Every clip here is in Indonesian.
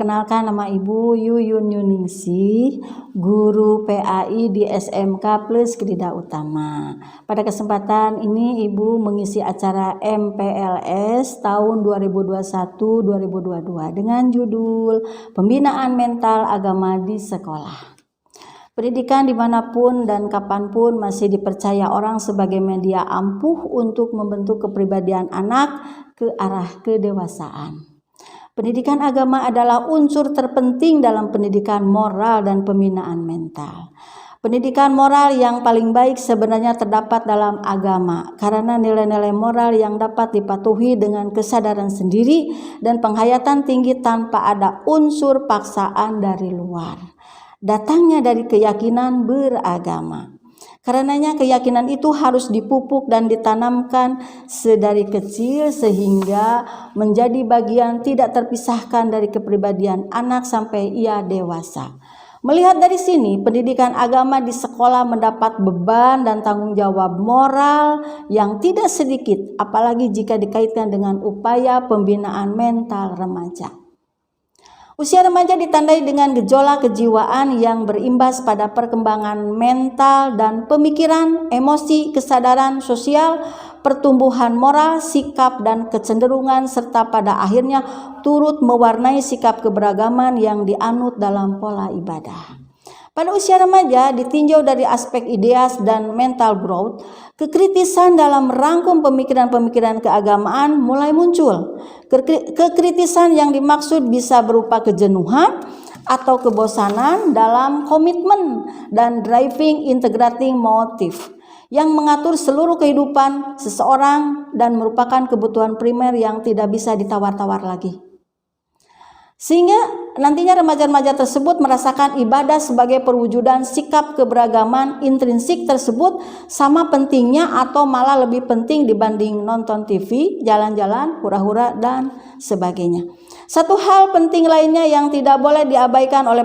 Perkenalkan, nama Ibu Yuyun Yuningsih, guru PAI di SMK Plus Kedida Utama. Pada kesempatan ini Ibu mengisi acara MPLS tahun 2021-2022 dengan judul Pembinaan Mental Agama di Sekolah. Pendidikan dimanapun dan kapanpun masih dipercaya orang sebagai media ampuh untuk membentuk kepribadian anak ke arah kedewasaan. Pendidikan agama adalah unsur terpenting dalam pendidikan moral dan pembinaan mental. Pendidikan moral yang paling baik sebenarnya terdapat dalam agama, karena nilai-nilai moral yang dapat dipatuhi dengan kesadaran sendiri dan penghayatan tinggi tanpa ada unsur paksaan dari luar. Datangnya dari keyakinan beragama. Karenanya keyakinan itu harus dipupuk dan ditanamkan sedari kecil sehingga menjadi bagian tidak terpisahkan dari kepribadian anak sampai ia dewasa. Melihat dari sini, pendidikan agama di sekolah mendapat beban dan tanggung jawab moral yang tidak sedikit, apalagi jika dikaitkan dengan upaya pembinaan mental remaja. Usia remaja ditandai dengan gejolak kejiwaan yang berimbas pada perkembangan mental dan pemikiran, emosi, kesadaran sosial, pertumbuhan moral, sikap, dan kecenderungan, serta pada akhirnya turut mewarnai sikap keberagaman yang dianut dalam pola ibadah. Pada usia remaja ditinjau dari aspek ideas dan mental growth, kekritisan dalam merangkum pemikiran-pemikiran keagamaan mulai muncul. Kekritisan yang dimaksud bisa berupa kejenuhan atau kebosanan dalam komitmen dan driving integrating motive yang mengatur seluruh kehidupan seseorang dan merupakan kebutuhan primer yang tidak bisa ditawar-tawar lagi. Sehingga nantinya remaja-remaja tersebut merasakan ibadah sebagai perwujudan sikap keberagaman intrinsik tersebut sama pentingnya atau malah lebih penting dibanding nonton TV, jalan-jalan, hura-hura, dan sebagainya. Satu hal penting lainnya yang tidak boleh diabaikan oleh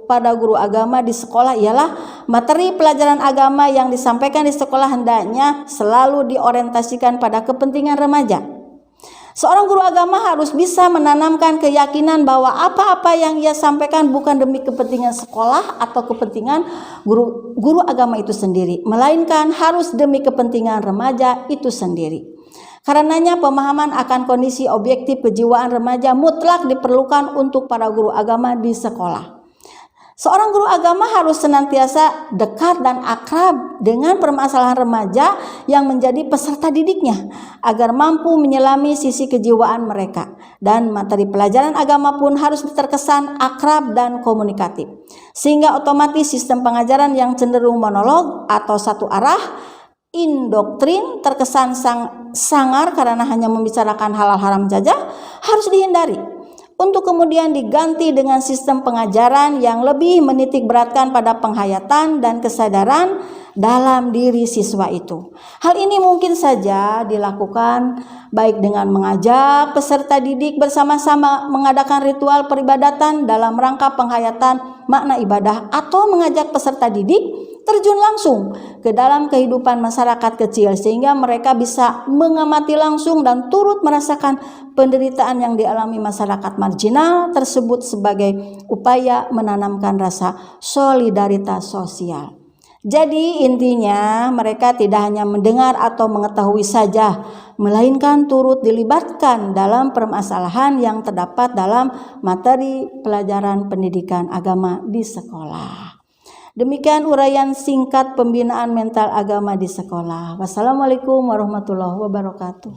para guru agama di sekolah ialah materi pelajaran agama yang disampaikan di sekolah hendaknya selalu diorientasikan pada kepentingan remaja. Seorang guru agama harus bisa menanamkan keyakinan bahwa apa-apa yang ia sampaikan bukan demi kepentingan sekolah atau kepentingan guru agama itu sendiri, melainkan harus demi kepentingan remaja itu sendiri. Karenanya pemahaman akan kondisi objektif kejiwaan remaja mutlak diperlukan untuk para guru agama di sekolah. Seorang guru agama harus senantiasa dekat dan akrab dengan permasalahan remaja yang menjadi peserta didiknya agar mampu menyelami sisi kejiwaan mereka, dan materi pelajaran agama pun harus terkesan akrab dan komunikatif sehingga otomatis sistem pengajaran yang cenderung monolog atau satu arah, indoktrin, terkesan sangar karena hanya membicarakan halal haram saja harus dihindari, untuk kemudian diganti dengan sistem pengajaran yang lebih menitik beratkan pada penghayatan dan kesadaran dalam diri siswa itu. Hal ini mungkin saja dilakukan baik dengan mengajak peserta didik bersama-sama mengadakan ritual peribadatan dalam rangka penghayatan makna ibadah, atau mengajak peserta didik terjun langsung ke dalam kehidupan masyarakat kecil sehingga mereka bisa mengamati langsung dan turut merasakan penderitaan yang dialami masyarakat marginal tersebut sebagai upaya menanamkan rasa solidaritas sosial. Jadi intinya mereka tidak hanya mendengar atau mengetahui saja, melainkan turut dilibatkan dalam permasalahan yang terdapat dalam materi pelajaran pendidikan agama di sekolah. Demikian uraian singkat pembinaan mental agama di sekolah. Wassalamualaikum warahmatullahi wabarakatuh.